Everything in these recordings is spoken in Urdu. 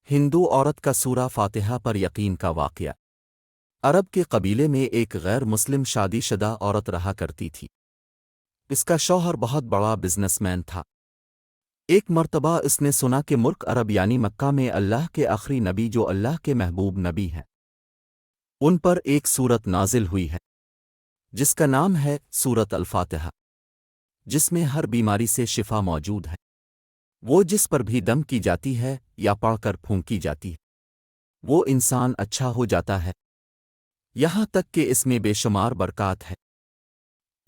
ہندو عورت کا سورہ فاتحہ پر یقین کا واقعہ۔ عرب کے قبیلے میں ایک غیر مسلم شادی شدہ عورت رہا کرتی تھی۔ اس کا شوہر بہت بڑا بزنس مین تھا۔ ایک مرتبہ اس نے سنا کہ ملک عرب یعنی مکہ میں اللہ کے آخری نبی جو اللہ کے محبوب نبی ہیں، ان پر ایک سورت نازل ہوئی ہے جس کا نام ہے سورت الفاتحہ، جس میں ہر بیماری سے شفا موجود ہے۔ وہ جس پر بھی دم کی جاتی ہے یا پڑھ کر پھونکی جاتی ہے، وہ انسان اچھا ہو جاتا ہے، یہاں تک کہ اس میں بے شمار برکات ہے۔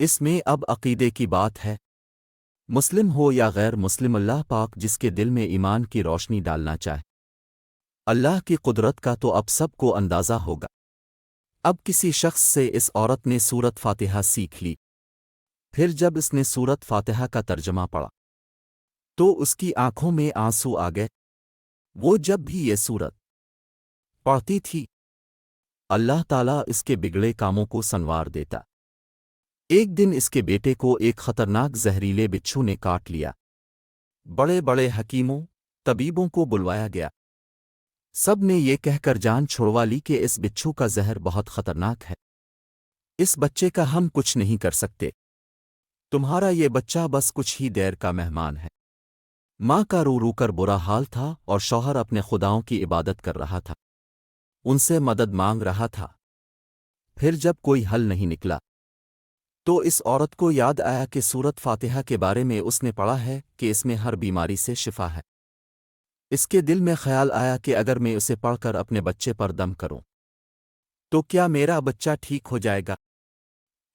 اس میں اب عقیدے کی بات ہے، مسلم ہو یا غیر مسلم، اللہ پاک جس کے دل میں ایمان کی روشنی ڈالنا چاہے۔ اللہ کی قدرت کا تو اب سب کو اندازہ ہوگا۔ اب کسی شخص سے اس عورت نے سورت فاتحہ سیکھ لی۔ پھر جب اس نے سورت فاتحہ کا ترجمہ پڑھا تو اس کی آنکھوں میں آنسو آ گئے۔ وہ جب بھی یہ سورت پڑھتی تھی، اللہ تعالیٰ اس کے بگڑے کاموں کو سنوار دیتا۔ ایک دن اس کے بیٹے کو ایک خطرناک زہریلے بچھو نے کاٹ لیا۔ بڑے بڑے حکیموں، طبیبوں کو بلوایا گیا۔ سب نے یہ کہہ کر جان چھڑوا لی کہ اس بچھو کا زہر بہت خطرناک ہے، اس بچے کا ہم کچھ نہیں کر سکتے، تمہارا یہ بچہ بس کچھ ہی دیر کا مہمان ہے۔ ماں کا رو رو کر برا حال تھا اور شوہر اپنے خداؤں کی عبادت کر رہا تھا، ان سے مدد مانگ رہا تھا۔ پھر جب کوئی حل نہیں نکلا تو اس عورت کو یاد آیا کہ سورت فاتحہ کے بارے میں اس نے پڑھا ہے کہ اس میں ہر بیماری سے شفا ہے۔ اس کے دل میں خیال آیا کہ اگر میں اسے پڑھ کر اپنے بچے پر دم کروں تو کیا میرا بچہ ٹھیک ہو جائے گا؟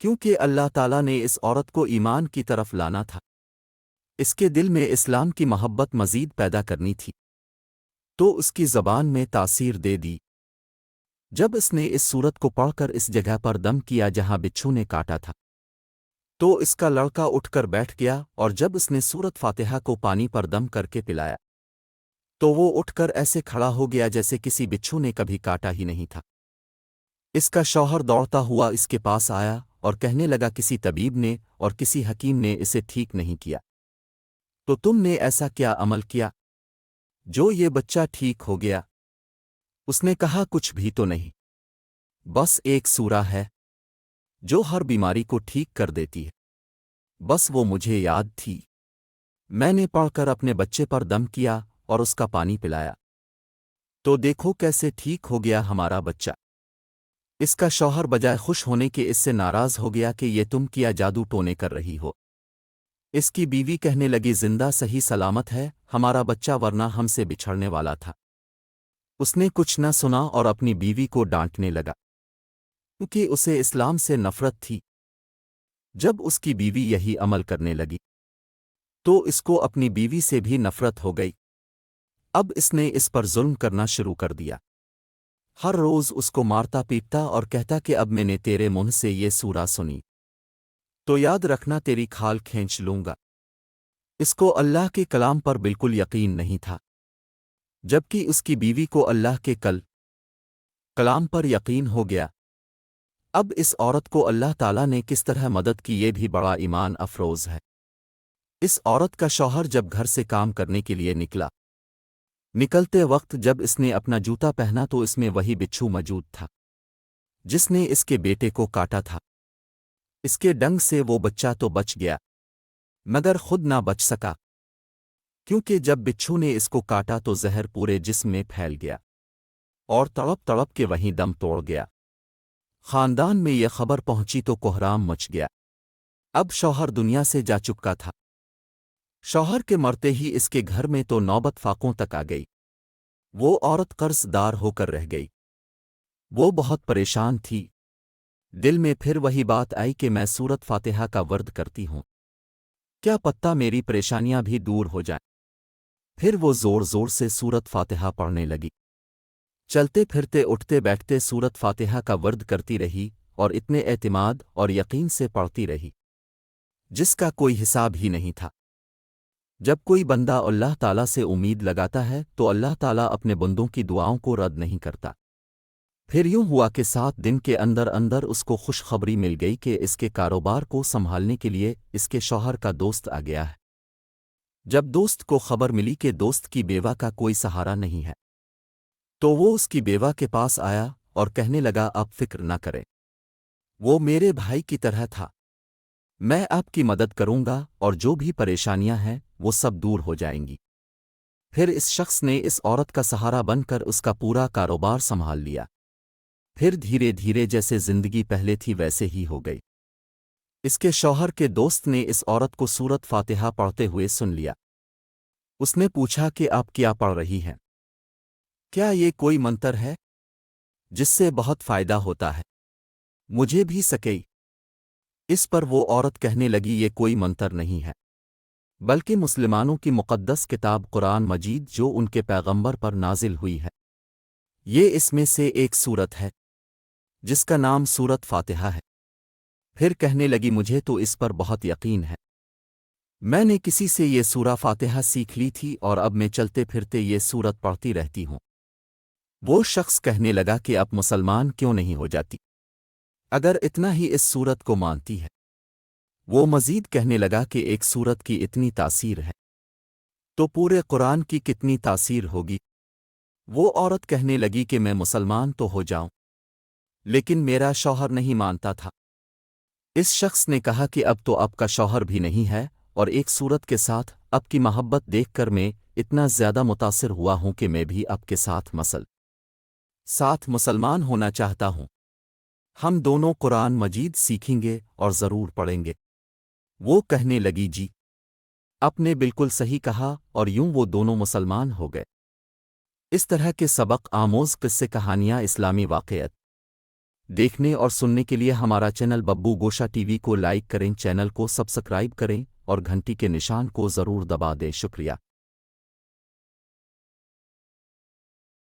کیونکہ اللہ تعالیٰ نے اس عورت کو ایمان کی طرف لانا تھا، اس کے دل میں اسلام کی محبت مزید پیدا کرنی تھی، تو اس کی زبان میں تاثیر دے دی۔ جب اس نے اس سورت کو پڑھ کر اس جگہ پر دم کیا جہاں بچھو نے کاٹا تھا، تو اس کا لڑکا اٹھ کر بیٹھ گیا، اور جب اس نے سورت فاتحہ کو پانی پر دم کر کے پلایا تو وہ اٹھ کر ایسے کھڑا ہو گیا جیسے کسی بچھو نے کبھی کاٹا ہی نہیں تھا۔ اس کا شوہر دوڑتا ہوا اس کے پاس آیا اور کہنے لگا کسی طبیب نے اور کسی حکیم نے اسے ٹھیک نہیں کیا، تو تم نے ایسا کیا عمل کیا جو یہ بچہ ٹھیک ہو گیا؟ اس نے کہا کچھ بھی تو نہیں، بس ایک سورہ ہے جو ہر بیماری کو ٹھیک کر دیتی ہے، بس وہ مجھے یاد تھی، میں نے پڑھ کر اپنے بچے پر دم کیا اور اس کا پانی پلایا، تو دیکھو کیسے ٹھیک ہو گیا ہمارا بچہ۔ اس کا شوہر بجائے خوش ہونے کے اس سے ناراض ہو گیا کہ یہ تم کیا جادو ٹونے کر رہی ہو۔ اس کی بیوی کہنے لگی زندہ صحیح سلامت ہے ہمارا بچہ، ورنہ ہم سے بچھڑنے والا تھا۔ اس نے کچھ نہ سنا اور اپنی بیوی کو ڈانٹنے لگا، کیونکہ اسے اسلام سے نفرت تھی۔ جب اس کی بیوی یہی عمل کرنے لگی تو اس کو اپنی بیوی سے بھی نفرت ہو گئی۔ اب اس نے اس پر ظلم کرنا شروع کر دیا، ہر روز اس کو مارتا پیٹتا اور کہتا کہ اب میں نے تیرے منہ سے یہ سورہ سنی تو یاد رکھنا تیری کھال کھینچ لوں گا۔ اس کو اللہ کے کلام پر بالکل یقین نہیں تھا، جبکہ اس کی بیوی کو اللہ کے کلام پر یقین ہو گیا۔ اب اس عورت کو اللہ تعالیٰ نے کس طرح مدد کی یہ بھی بڑا ایمان افروز ہے۔ اس عورت کا شوہر جب گھر سے کام کرنے کے لیے نکلتے وقت جب اس نے اپنا جوتا پہنا تو اس میں وہی بچھو موجود تھا جس نے اس کے بیٹے کو کاٹا تھا۔ اس کے ڈنگ سے وہ بچہ تو بچ گیا مگر خود نہ بچ سکا، کیونکہ جب بچھو نے اس کو کاٹا تو زہر پورے جسم میں پھیل گیا اور تڑپ تڑپ کے وہیں دم توڑ گیا۔ خاندان میں یہ خبر پہنچی تو کوہرام مچ گیا۔ اب شوہر دنیا سے جا چکا تھا۔ شوہر کے مرتے ہی اس کے گھر میں تو نوبت فاقوں تک آ گئی۔ وہ عورت قرض دار ہو کر رہ گئی، وہ بہت پریشان تھی۔ دل میں پھر وہی بات آئی کہ میں سورت فاتحہ کا ورد کرتی ہوں، کیا پتہ میری پریشانیاں بھی دور ہو جائیں۔ پھر وہ زور زور سے سورت فاتحہ پڑھنے لگی، چلتے پھرتے اٹھتے بیٹھتے سورت فاتحہ کا ورد کرتی رہی اور اتنے اعتماد اور یقین سے پڑھتی رہی جس کا کوئی حساب ہی نہیں تھا۔ جب کوئی بندہ اللہ تعالیٰ سے امید لگاتا ہے تو اللہ تعالیٰ اپنے بندوں کی دعاؤں کو رد نہیں کرتا۔ پھر یوں ہوا کہ 7 دن کے اندر اندر اس کو خوشخبری مل گئی کہ اس کے کاروبار کو سنبھالنے کے لیے اس کے شوہر کا دوست آ گیا ہے۔ جب دوست کو خبر ملی کہ دوست کی بیوہ کا کوئی سہارا نہیں ہے تو وہ اس کی بیوہ کے پاس آیا اور کہنے لگا اب فکر نہ کرے، وہ میرے بھائی کی طرح تھا، میں آپ کی مدد کروں گا اور جو بھی پریشانیاں ہیں وہ سب دور ہو جائیں گی۔ پھر اس شخص نے اس عورت کا سہارا بن کر اس کا پورا کاروبار سنبھال لیا، پھر دھیرے دھیرے جیسے زندگی پہلے تھی ویسے ہی ہو گئی۔ اس کے شوہر کے دوست نے اس عورت کو سورت فاتحہ پڑھتے ہوئے سن لیا۔ اس نے پوچھا کہ آپ کیا پڑھ رہی ہیں؟ کیا یہ کوئی منتر ہے جس سے بہت فائدہ ہوتا ہے؟ مجھے بھی سکئی۔ اس پر وہ عورت کہنے لگی یہ کوئی منتر نہیں ہے، بلکہ مسلمانوں کی مقدس کتاب قرآن مجید جو ان کے پیغمبر پر نازل ہوئی ہے، یہ اس میں سے ایک سورت ہے جس کا نام سورت فاتحہ ہے۔ پھر کہنے لگی مجھے تو اس پر بہت یقین ہے، میں نے کسی سے یہ سورہ فاتحہ سیکھ لی تھی اور اب میں چلتے پھرتے یہ سورت پڑھتی رہتی ہوں۔ وہ شخص کہنے لگا کہ اب مسلمان کیوں نہیں ہو جاتی اگر اتنا ہی اس سورت کو مانتی ہے؟ وہ مزید کہنے لگا کہ ایک سورت کی اتنی تاثیر ہے تو پورے قرآن کی کتنی تاثیر ہوگی؟ وہ عورت کہنے لگی کہ میں مسلمان تو ہو جاؤں لیکن میرا شوہر نہیں مانتا تھا۔ اس شخص نے کہا کہ اب تو آپ کا شوہر بھی نہیں ہے اور ایک سورت کے ساتھ آپ کی محبت دیکھ کر میں اتنا زیادہ متاثر ہوا ہوں کہ میں بھی آپ کے ساتھ مسلمان ہونا چاہتا ہوں، ہم دونوں قرآن مجید سیکھیں گے اور ضرور پڑھیں گے۔ وہ کہنے لگی جی آپ نے بالکل صحیح کہا، اور یوں وہ دونوں مسلمان ہو گئے۔ اس طرح کے سبق آموز قصے کہانیاں اسلامی واقعات دیکھنے اور سننے کے لیے ہمارا چینل ببو گوشا ٹی وی کو لائک کریں، چینل کو سبسکرائب کریں اور گھنٹی کے نشان کو ضرور دبا دیں۔ شکریہ۔